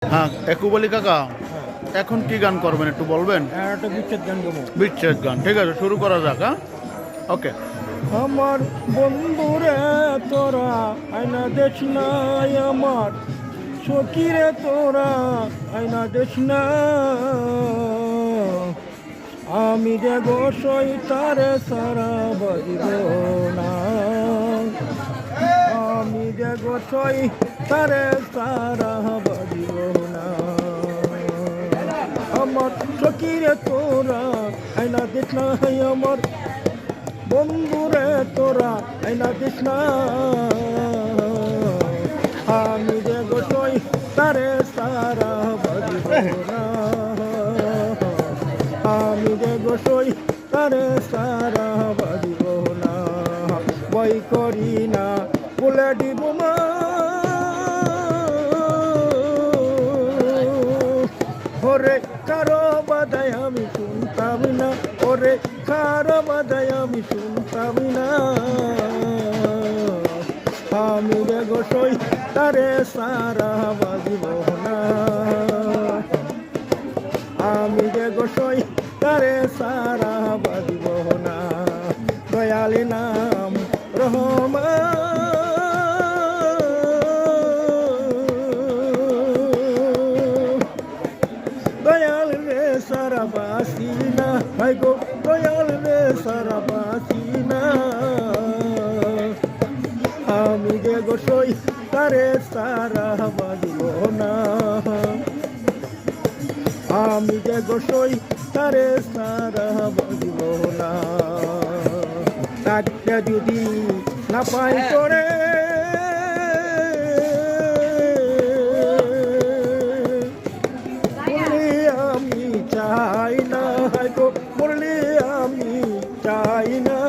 হ্যাঁ, একুব আলী কাকা, এখন কি গান করবেন একটু বলবেন? একটা বিচ্ছেদ গান গাবো। বিচ্ছেদ গান, ঠিক আছে, শুরু করা যাক। হ্যাঁ, ওকে। আমার বন্ধুরে তোরা আয়না দেখ নাই, আমার সখীরে তোরা আয়না দেখ না। আমি যে গোসই তারে সারা বাজিব না, আমি যে গোসই তারে সারা বাজিব না। আমার সখীরে তোরা আয়না দেখ নাই, আমার বন্ধুরে তোরা আয়না দিস না। আমি যে গোসই তারে সারা বাজিব না, আমি যে গোসই তারে সারা বাজিব না। বই করি না বলে দিব মা, ওরে কারো বাদায় আমি শুনতাম না, ওরে কারো বাদায় আমি শুনতাম না। আমি রে গোসই তারে সারা বাজিব না, আমি রে গোসই তারে সারা বাজিব না। দয়ালি নাম রহমান, দয়াল রে সারা বাসি না, ভাই গো দয়াল রে সারা বাসি না। আমি যে গোসই তারে সারা বাজিব না, আমি যে গোসই তারে সারা বাজিব না। তাকে যদি না পাই করে আমি চাই না, গো বললে আমি চাই না।